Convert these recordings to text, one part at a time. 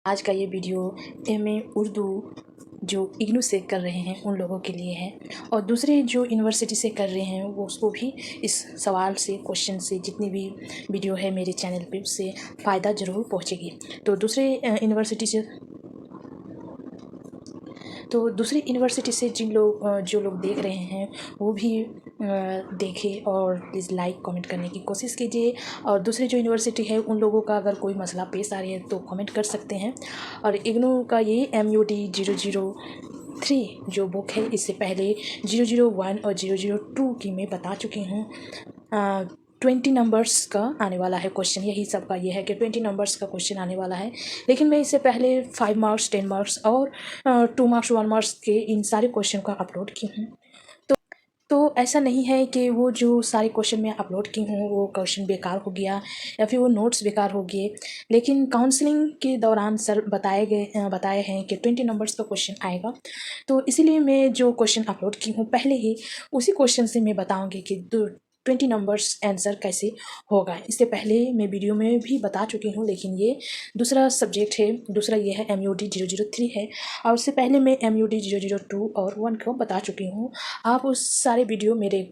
आज का ये वीडियो एमए उर्दू जो इग्नू से कर रहे हैं उन लोगों के लिए है, और दूसरे जो यूनिवर्सिटी से कर रहे हैं वो उसको भी इस सवाल से, क्वेश्चन से, जितनी भी वीडियो है मेरे चैनल पे उससे फ़ायदा ज़रूर पहुंचेगी। तो दूसरे यूनिवर्सिटी से जो लोग देख रहे हैं वो भी देखें और प्लीज़ लाइक कमेंट करने की कोशिश कीजिए। और दूसरे जो यूनिवर्सिटी है उन लोगों का अगर कोई मसला पेश आ रही है तो कमेंट कर सकते हैं। और इग्नू का ये MUD 003 जो बुक है, इससे पहले 001 और 002 की मैं बता चुकी हूँ। 20 नंबर्स का आने वाला है क्वेश्चन, यही सबका ये है कि 20 नंबर्स का क्वेश्चन आने वाला है। लेकिन मैं इससे पहले 5 मार्क्स, 10 मार्क्स और 2 मार्क्स, 1 मार्क्स के इन सारे क्वेश्चन का अपलोड की हूँ। तो ऐसा नहीं है कि वो जो सारे क्वेश्चन मैं अपलोड की हूँ वो क्वेश्चन बेकार हो गया या फिर वो नोट्स बेकार हो गए। लेकिन काउंसलिंग के दौरान सर बताए हैं कि 20 नंबर्स का क्वेश्चन आएगा, तो इसीलिए मैं जो क्वेश्चन अपलोड की हूँ पहले ही उसी क्वेश्चन से मैं बताऊँगी कि 20 नंबर्स आंसर कैसे होगा। इससे पहले मैं वीडियो में भी बता चुकी हूँ, लेकिन ये दूसरा सब्जेक्ट है, दूसरा ये है MUD 003 है, और उससे पहले मैं MUD 002 और 1 को बता चुकी हूँ। आप उस सारे वीडियो मेरे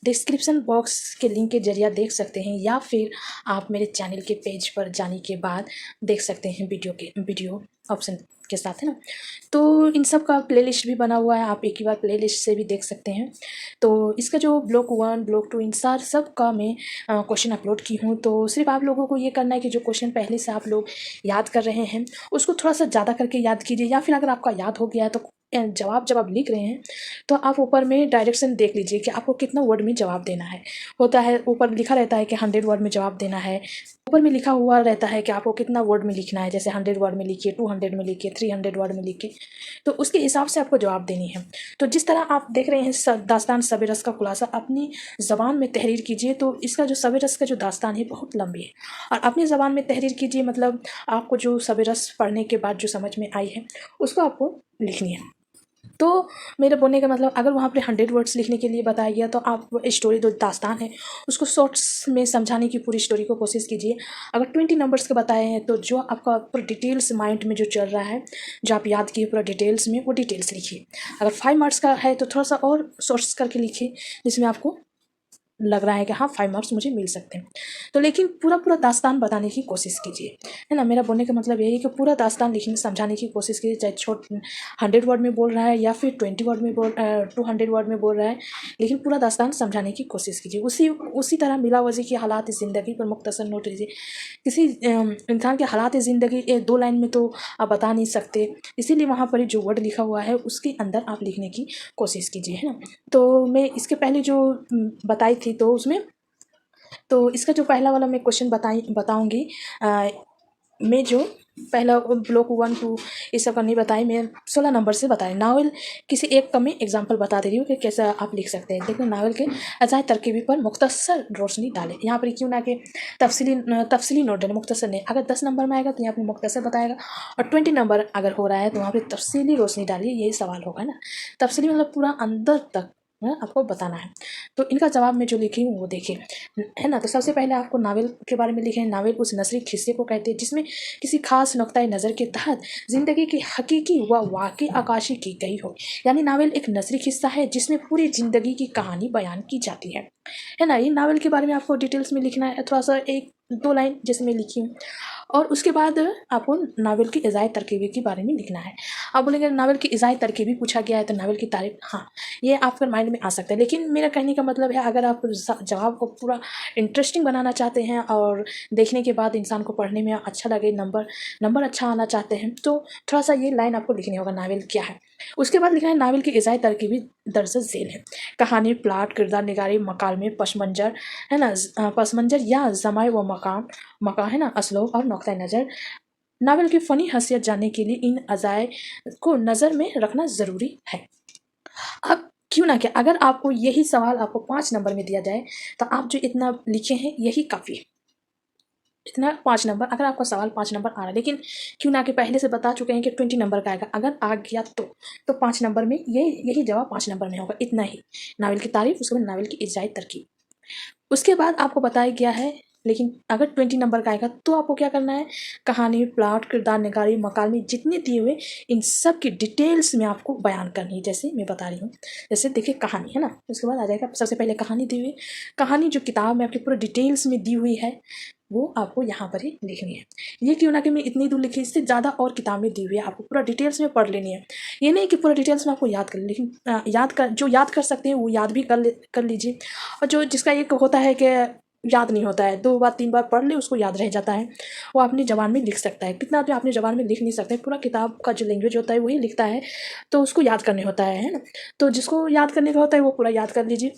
डिस्क्रिप्शन बॉक्स के लिंक के जरिए देख सकते हैं, या फिर आप मेरे चैनल के पेज पर जाने के बाद देख सकते हैं वीडियो ऑप्शन के साथ, है ना। तो इन सब का प्लेलिस्ट भी बना हुआ है, आप एक ही बार प्लेलिस्ट से भी देख सकते हैं। तो इसका जो ब्लॉक 1, ब्लॉक 2 इन सब का मैं क्वेश्चन अपलोड की हूँ। तो सिर्फ आप लोगों को ये करना है कि जो क्वेश्चन पहले से आप लोग याद कर रहे हैं उसको थोड़ा सा ज़्यादा करके याद कीजिए, या फिर अगर आपका याद हो गया है तो जवाब जब आप लिख रहे हैं तो आप ऊपर में डायरेक्शन देख लीजिए कि आपको कितना वर्ड में जवाब देना है। होता है ऊपर लिखा रहता है कि 100 वर्ड में जवाब देना है, ऊपर में लिखा हुआ रहता है कि आपको कितना वर्ड में लिखना है, जैसे 100 वर्ड में लिखिए, 200 में लिखिए, 300 वर्ड में लिखिए, तो उसके हिसाब से आपको जवाब देनी है। तो जिस तरह आप देख रहे हैं दास्तान शब रस का खुलासा अपनी ज़बान में तहरीर कीजिए। तो इसका जो शब रस का जो दास्तान है बहुत लंबी है, और अपनी ज़बान में तहरीर कीजिए, मतलब आपको जो शब रस पढ़ने के बाद जो समझ में आई है उसको आपको लिखनी है। तो मेरे बोलने का मतलब, अगर वहाँ पे 100 वर्ड्स लिखने के लिए बताया गया तो आप स्टोरी जो दास्तान है उसको शॉर्ट्स में समझाने की पूरी स्टोरी को कोशिश कीजिए। अगर 20 नंबर्स के बताए हैं तो जो आपका पूरा डिटेल्स माइंड में जो चल रहा है, जो आप याद किए पूरा डिटेल्स में, वो डिटेल्स लिखिए। अगर 5 मार्क्स का है तो थोड़ा सा और शॉर्ट्स करके लिखिए जिसमें आपको लग रहा है कि हाँ 5 मार्क्स मुझे मिल सकते हैं। तो लेकिन पूरा दास्तान बताने की कोशिश कीजिए, है ना। मेरा बोलने का मतलब यही है कि पूरा दास्तान लिखने समझाने की कोशिश कीजिए, चाहे 100 वर्ड में बोल रहा है या फिर 20 वर्ड में 200 वर्ड में बोल रहा है, लेकिन पूरा दास्तान समझाने की कोशिश कीजिए। उसी तरह मिला वजह की हालात ज़िंदगी पर मुख्तसर नोट लीजिए। किसी इंसान के हालात ज़िंदगी 2 लाइन में तो आप बता नहीं सकते, इसीलिए वहाँ पर जो वर्ड लिखा हुआ है उसके अंदर आप लिखने की कोशिश कीजिए, है ना। तो मैं इसके पहले जो बताई थी तो उसमें, तो इसका जो पहला वाला मैं क्वेश्चन बताऊंगी। मैं जो पहला ब्लॉक 1, 2 इस सब का नहीं बताई, मैं 16 नंबर से बताई। नावल किसी एक का मैं एग्जांपल बता दे रही हूँ कि कैसा आप लिख सकते हैं। देखो, नावल के अजाय तरकीबी पर मुख्तसर रोशनी डाले। यहाँ पर क्यों ना कि तफसीली नोट डाले, मुख्तसर नहीं। अगर 10 नंबर में आएगा तो यहाँ पर मुख्तसर बताएगा, और 20 नंबर अगर हो रहा है तो वहाँ पर तफसीली रोशनी डालिए, यही सवाल होगा ना। तफसीली मतलब पूरा अंदर तक आपको बताना है। तो इनका जवाब मैं जो लिखी हूँ वो देखिए, है ना। तो सबसे पहले आपको नावल के बारे में लिखे हैं। नावल उस नसरी हिस्से को कहते हैं जिसमें किसी खास नुक्ता नज़र के तहत ज़िंदगी की हकीकी व वाकई अक्कासी की गई हो। यानी नावल एक नसरी हिस्सा है जिसमें पूरी ज़िंदगी की कहानी बयान की जाती है ना। ये नावल के बारे में आपको डिटेल्स में लिखना है, थोड़ा सा 1-2 लाइन जैसे मैं लिखी हूँ। और उसके बाद आपको नावल की इज़ाए तरकीबी के बारे में लिखना है। आप बोलेंगे नावल की इज़ाए तरकीबी पूछा गया है तो नावल की तारीफ, हाँ ये आपके माइंड में आ सकता है। लेकिन मेरा कहने का मतलब है, अगर आप जवाब को पूरा इंटरेस्टिंग बनाना चाहते हैं और देखने के बाद इंसान को पढ़ने में अच्छा लगे, नंबर अच्छा आना चाहते हैं, तो थोड़ा सा ये लाइन आपको लिखनी होगा, नावल क्या है। उसके बाद लिखना है नावल की इज़ाए तरकीबी दर्ज झेल है। कहानी, प्लाट, किरदार निगारी, मकालमे, पस मंजर, है ना, पस मंजर या जमाए व मका, है ना, असलो और नुक्ता नज़र। नावल की फ़नी हैसियत जानने के लिए इन अज़ाए को नज़र में रखना ज़रूरी है। अब क्यों ना, क्या अगर आपको यही सवाल आपको 5 नंबर में दिया जाए तो आप जो इतना लिखे हैं यही काफ़ी है। इतना 5 नंबर, अगर आपका सवाल 5 नंबर आ रहा है, लेकिन क्यों ना कि पहले से बता चुके हैं कि 20 नंबर का आएगा, अगर आ गया तो 5 नंबर में यही जवाब 5 नंबर में होगा, इतना ही। नावल की तारीफ, उसके बाद नावल की इजाई तरकीब। उसके बाद आपको बताया गया है लेकिन अगर 20 नंबर का आएगा तो आपको क्या करना है, कहानी, प्लॉट, किरदार निगारी, मकामी जितने दिए हुए इन सब की डिटेल्स में आपको बयान करनी है। जैसे मैं बता रही हूँ, जैसे देखिए कहानी है ना, उसके बाद आ जाएगा सबसे पहले कहानी दी हुई, कहानी जो किताब में आपके पूरे डिटेल्स में दी हुई है वो आपको यहाँ पर ही लिखनी है। ये क्यों ना कि मैं इतनी दूर लिखी, इससे ज़्यादा और किताबें दी हुई है, आपको पूरा डिटेल्स में पढ़ लेनी है। ये नहीं कि पूरा डिटेल्स में आपको याद कर, लेकिन जो याद कर सकते हैं वो याद भी कर लीजिए। और जो जिसका एक होता है कि याद नहीं होता है, 2 बार 3 बार पढ़ ले उसको याद रह जाता है, वो अपनी ज़बान में लिख सकता है। कितना आदमी अपनी ज़बान में लिख नहीं सकता है, पूरा किताब का जो लैंग्वेज होता है वही लिखता है, तो उसको याद करने होता है ना। तो जिसको याद करने का होता है वो पूरा याद कर लीजिए,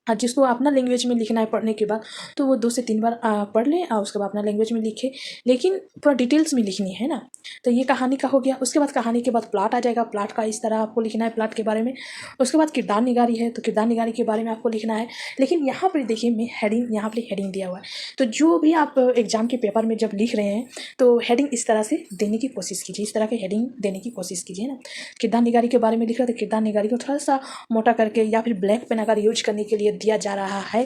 और जिसको अपना लैंग्वेज में लिखना है पढ़ने के बाद तो वो 2 से 3 बार पढ़ लें और उसके बाद अपना लैंग्वेज में लिखे, लेकिन पूरा डिटेल्स में लिखनी है ना। तो ये कहानी का हो गया। उसके बाद कहानी के बाद प्लॉट आ जाएगा, प्लॉट का इस तरह आपको लिखना है प्लॉट के बारे में। उसके बाद किरदार निगारी है, तो किरदार निगारी के बारे में आपको लिखना है। लेकिन यहाँ पर देखिए मैं हेडिंग, यहाँ पर हेडिंग दिया हुआ है, तो जो भी आप एग्जाम के पेपर में जब लिख रहे हैं तो हेडिंग इस तरह से देने की कोशिश कीजिए, इस तरह के हेडिंग देने की कोशिश कीजिए ना। किरदार निगारी के बारे में लिख रहे हैं तो किरदार निगारी को थोड़ा सा मोटा करके, या फिर ब्लैक पेन अगर यूज करने के लिए दिया जा रहा है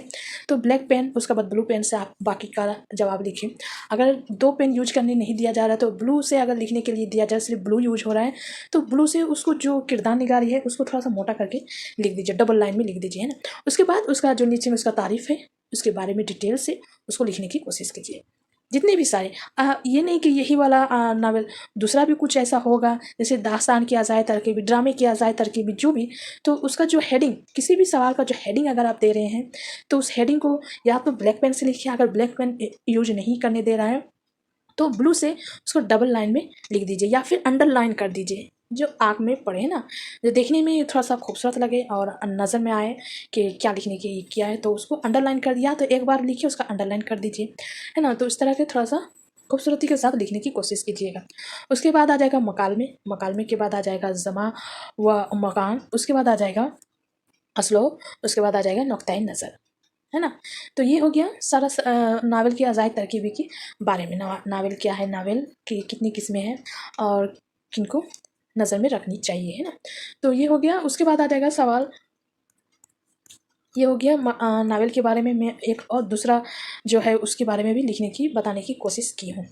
तो ब्लैक पेन, उसके बाद ब्लू पेन से आप बाकी का जवाब लिखें। अगर 2 पेन यूज करने नहीं दिया जा रहा है तो ब्लू से अगर लिखने के लिए दिया जाए, सिर्फ ब्लू यूज हो रहा है तो ब्लू से उसको जो किरदार निगारी है उसको थोड़ा सा मोटा करके लिख दीजिए, डबल लाइन में लिख दीजिए, है ना। उसके बाद उसका जो नीचे में उसका तारीफ है उसके बारे में डिटेल से उसको लिखने की कोशिश कीजिए, जितने भी सारे। ये नहीं कि यही वाला नावल, दूसरा भी कुछ ऐसा होगा, जैसे दास्तान किया जाए तरकीबी, ड्रामे किया जाए तरकीबी, जो भी, तो उसका जो हेडिंग, किसी भी सवाल का जो हेडिंग अगर आप दे रहे हैं तो उस हेडिंग को या तो ब्लैक पेन से लिखिए, अगर ब्लैक पेन यूज नहीं करने दे रहा है तो ब्लू से उसको डबल लाइन में लिख दीजिए, या फिर अंडरलाइन कर दीजिए, जो आँख में पड़े ना, जो देखने में थोड़ा सा खूबसूरत लगे और नज़र में आए कि क्या लिखने की किया है, तो उसको अंडरलाइन कर दिया तो एक बार लिखिए उसका अंडरलाइन कर दीजिए, है ना। तो इस तरह के थोड़ा सा खूबसूरती के साथ लिखने की कोशिश कीजिएगा। उसके बाद आ जाएगा मकालमे, मकालमे के बाद आ जाएगा जमा व मकान, उसके बाद आ जाएगा असलो, उसके बाद आ जाएगा नुक्ताए नज़र, है ना। तो ये हो गया सारा नावल की अजायद तरकीबी के बारे में। नावल क्या है, नावल की कितनी किस्में हैं और किनको नज़र में रखनी चाहिए, है ना। तो ये हो गया। उसके बाद आ जाएगा सवाल, ये हो गया नावल के बारे में। मैं एक और दूसरा जो है उसके बारे में भी लिखने की, बताने की कोशिश की हूँ,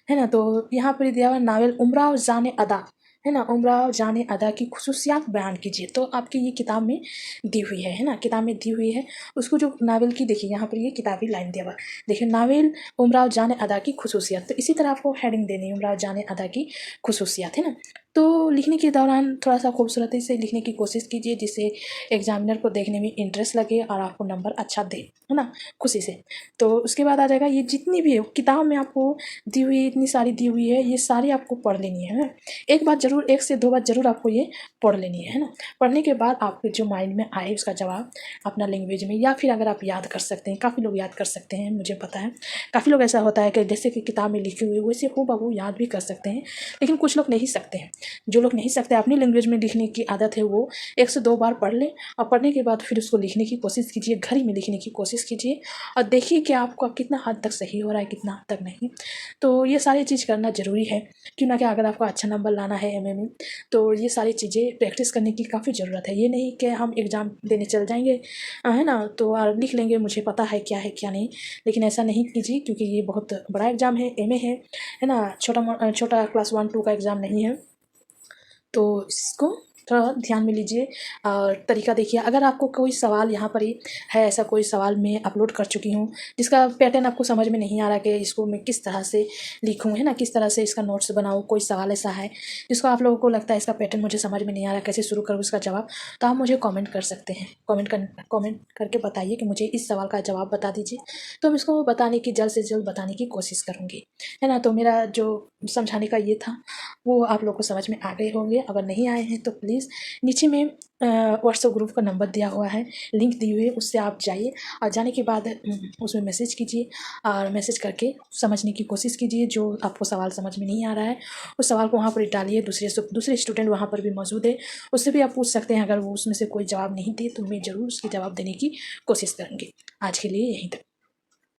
है ना। तो यहाँ पर दिया हुआ नावल उम्रा और जाने अदा, है ना, उम्रा और जाने अदा की खुसूसियात बयान कीजिए। तो आपकी ये किताब में दी हुई है ना, किताब में दी हुई है। उसको जो नावल की देखिए यहाँ पर ये किताबी लाइन दिया हुआ है, देखिए नावल उम्रा और जाने अदा की खुसूसियात, तो इसी तरह आपको हेडिंग देनी है, उम्रा और जाने अदा की खुसूसियात, है ना। तो लिखने के दौरान थोड़ा सा खूबसूरती से लिखने की कोशिश कीजिए, जिससे एग्जामिनर को देखने में इंटरेस्ट लगे और आपको नंबर अच्छा दे, है ना, खुशी से। तो उसके बाद आ जाएगा ये जितनी भी किताब में आपको दी हुई, इतनी सारी दी हुई है, ये सारी आपको पढ़ लेनी है ना। एक बार जरूर, 1 से 2 बार जरूर आपको ये पढ़ लेनी है ना। पढ़ने के बाद आपके जो माइंड में आए उसका जवाब अपना लैंग्वेज में, या फिर अगर आप याद कर सकते हैं, काफ़ी लोग याद कर सकते हैं, मुझे पता है काफ़ी लोग ऐसा होता है कि जैसे कि किताब में लिखी हुई वैसे हूबहू याद भी कर सकते हैं, लेकिन कुछ लोग नहीं सकते हैं। जो लोग नहीं सकते, अपनी लैंग्वेज में लिखने की आदत है, वो 1 से 2 बार पढ़ लें और पढ़ने के बाद फिर उसको लिखने की कोशिश कीजिए, घर ही में लिखने की कोशिश कीजिए और देखिए कि आपका कितना हद तक सही हो रहा है, कितना हद तक नहीं। तो ये सारी चीज़ करना ज़रूरी है, क्यों ना कि अगर आपको अच्छा नंबर लाना है एमए में, तो ये सारी चीज़ें प्रैक्टिस करने की काफ़ी ज़रूरत है। ये नहीं कि हम एग्ज़ाम देने चल जाएंगे, है ना, तो लिख लेंगे, मुझे पता है क्या है क्या नहीं, लेकिन ऐसा नहीं कीजिए, क्योंकि ये बहुत बड़ा एग्ज़ाम है, एमए है ना, छोटा क्लास 1 2 का एग्ज़ाम नहीं है। तो इसको थोड़ा ध्यान में लीजिए और तरीका देखिए। अगर आपको कोई सवाल यहाँ पर ही है, ऐसा कोई सवाल मैं अपलोड कर चुकी हूँ जिसका पैटर्न आपको समझ में नहीं आ रहा कि इसको मैं किस तरह से लिखूँ, है ना, किस तरह से इसका नोट्स बनाऊँ, कोई सवाल ऐसा है जिसको आप लोगों को लगता है इसका पैटर्न मुझे समझ में नहीं आ रहा, कैसे शुरू करूँ इसका जवाब, तो आप मुझे कॉमेंट कर सकते हैं। कॉमेंट करके बताइए कि मुझे इस सवाल का जवाब बता दीजिए, तो हम इसको बताने की, जल्द से जल्द बताने की कोशिश करूँगी, है ना। तो मेरा जो समझाने का ये था वो आप लोग को समझ में आ गए होंगे। अगर नहीं आए हैं तो प्लीज़ नीचे में व्हाट्सएप ग्रुप का नंबर दिया हुआ है, लिंक दी हुई है, उससे आप जाइए और जाने के बाद उसमें मैसेज कीजिए और मैसेज करके समझने की कोशिश कीजिए। जो आपको सवाल समझ में नहीं आ रहा है उस सवाल को वहाँ पर डालिए, दूसरे स्टूडेंट वहाँ पर भी मौजूद है, उससे भी आप पूछ सकते हैं। अगर वो उसमें से कोई जवाब नहीं दे तो मैं ज़रूर उसके जवाब देने की कोशिश करूँगी। आज के लिए यहीं तक।